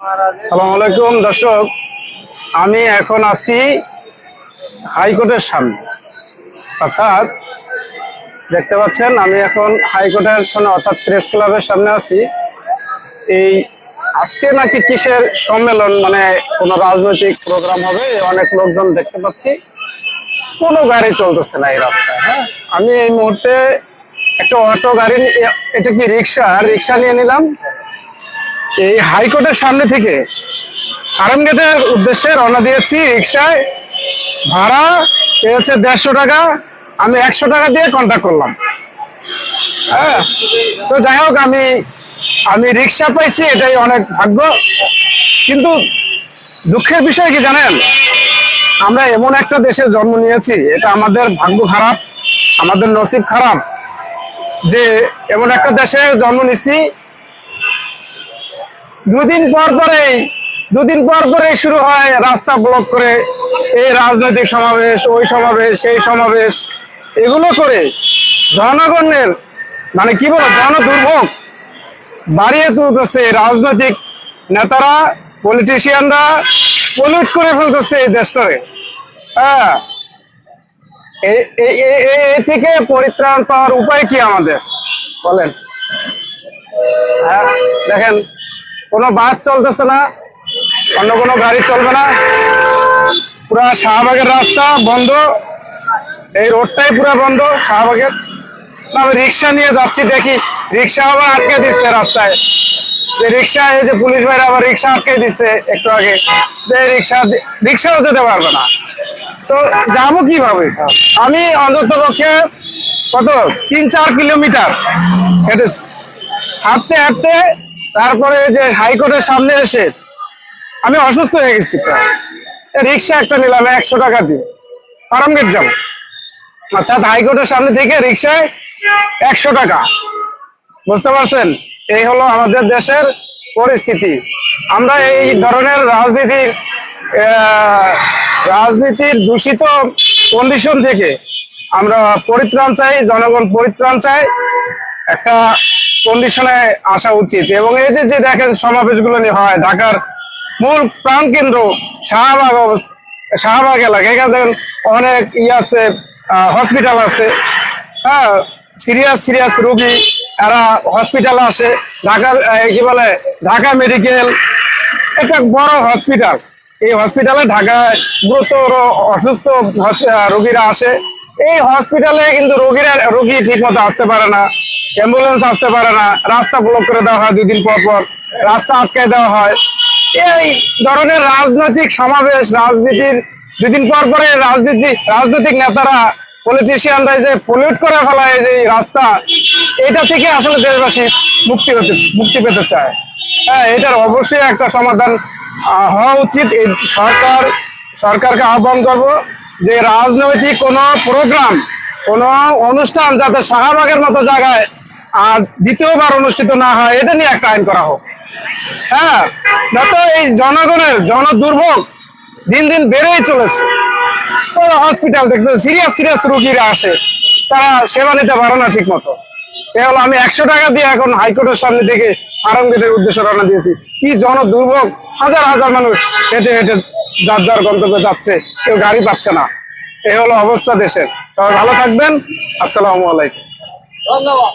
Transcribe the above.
আসসালামু আলাইকুম দর্শক, আমি এখন আছি হাইকোর্টের সামনে। অর্থাৎ দেখতে পাচ্ছেন আমি এখন হাইকোর্টের সামনে অর্থাৎ প্রেস ক্লাবের সামনে আছি। এই আজকে নাকি কিসের সম্মেলন, মানে কোনো রাজনৈতিক প্রোগ্রাম হবে, অনেক লোকজন দেখতে পাচ্ছি। কোনো গাড়ি চলতেছে না এই রাস্তায়। হ্যাঁ, আমি এই মুহূর্তে একটা অটো গাড়ি, এটা কি রিক্সা নিয়ে নিলাম। এই হাইকোর্টের সামনে থেকে ফার্ম গেটের উদ্দেশ্যে রওনা দিয়েছি রিক্সায়। ভাড়া চেয়েছে 150 টাকা, আমি 100 টাকা দিয়ে কন্ট্যাক্ট করলাম। হ্যাঁ, তো যাই হোক, আমি রিক্সা পাইছি, এটাই অনেক ভাগ্য। কিন্তু দুঃখের বিষয় কি জানেন, আমরা এমন একটা দেশে জন্ম নিয়েছি, এটা আমাদের ভাগ্য খারাপ, আমাদের নসিব খারাপ যে এমন একটা দেশে জন্ম নিছি। দুদিন পর পরেই শুরু হয় রাস্তা ব্লক করে এই রাজনৈতিক সমাবেশ, ওই সমাবেশ, সেই সমাবেশ, এগুলো করে জনগণের মানে কি বলো জনদুর্ভোগ বাড়িয়ে তুলতেছে। রাজনৈতিক নেতারা, পলিটিশিয়ানরা পলিউট করে ফেলতেছে এই দেশটারে। হ্যাঁ, এই থেকে পরিত্রাণ পাওয়ার উপায় কি আমাদের বলেন? হ্যাঁ, দেখেন কোনো বাস চলতেছে না, অন্য কোনো গাড়ি চলবে না, পুরা শাহবাগের রাস্তা বন্ধ, এই রোডটাই পুরো বন্ধ শাহবাগের। আমি রিক্সা নিয়ে যাচ্ছি, দেখি রিক্সা আবার আটকে দিচ্ছে রাস্তায়। যে রিক্সা, এই যে পুলিশ ভাইরা আবার রিক্সা আটকে দিচ্ছে একটু আগে, যে রিক্সাও যেতে পারবে না। তো যাবো কিভাবে? আমি অন্তত পক্ষে কত 3-4 কিলোমিটার হেঁটেছি, হাঁটতে হাঁটতে তারপরে যে হাইকোর্টের সামনে এসে আমি অসুস্থ হয়ে গেছি। রিক্সা একটা নিলাম 100 টাকা দিয়ে, ফার্ম গেট যাবো। অর্থাৎ হাইকোর্টের সামনে থেকে রিক্সায় 100 টাকা। বুঝতে পারছেন, এই হলো আমাদের দেশের পরিস্থিতি। আমরা এই ধরনের রাজনীতির দূষিত কন্ডিশন থেকে আমরা পরিত্রাণ চাই, জনগণ পরিত্রাণ চাই, একটা কন্ডিশনে আসা উচিত। এবং এই যে দেখেন সমাবেশগুলো হয় ঢাকার মূল প্রাণকেন্দ্র শাহবাগ এলাকা, এখানে দেখেন অনেক আছে, হসপিটাল আছে। হ্যাঁ, সিরিয়াস রোগী এরা হসপিটালে আসে। ঢাকা মেডিকেল একটা বড় হসপিটাল। এই হসপিটালে ঢাকায় গুরুতর অসুস্থ রোগীরা আসে। এই হসপিটালে কিন্তু রোগী ঠিক মতো আসতে পারে না, অ্যাম্বুলেন্স আসতে পারে না, রাস্তা ব্লক করে দেওয়া হয়, 2 দিন পর রাস্তা আটকায় দেওয়া হয়। এই ধরনের রাজনৈতিক সমাবেশ, রাজনীতির 2 দিন পর পরে রাজনৈতিক নেতারা, পলিটিশিয়ানরা যে পলিউট করে ফেলায় যে রাস্তা, এটা থেকে আসলে দেশবাসী মুক্তি পেতে চায়। হ্যাঁ, এটার অবশ্যই একটা সমাধান হওয়া উচিত। এই সরকারকে আহ্বান করব যে রাজনৈতিক কোনো প্রোগ্রাম, কোনো অনুষ্ঠান যাতে শাহবাগের মতো জায়গায় আর দ্বিতীয়বার অনুষ্ঠিত না হয়, এটা নিয়ে একটা আইন করা হোক। হ্যাঁ, যত এই জনগণের জনদুর্ভোগ দিন দিন বেড়েই চলেছে। হসপিটাল দেখছে সিরিয়াস রোগীরা আসে, তারা সেবা নিতে পারে না ঠিক মতো। এ হলো, আমি 100 টাকা দিয়ে এখন হাইকোর্টের সামনে থেকে ফার্ম গেটের উদ্দেশ্যে রওনা দিয়েছি। কি জনদুর্ভোগ, হাজার মানুষ হেঁটে যার গন্তব্যে যাচ্ছে, কেউ গাড়ি পাচ্ছে না। এ হলো অবস্থা দেশের। সবাই ভালো থাকবেন, আসসালামু আলাইকুম, ধন্যবাদ।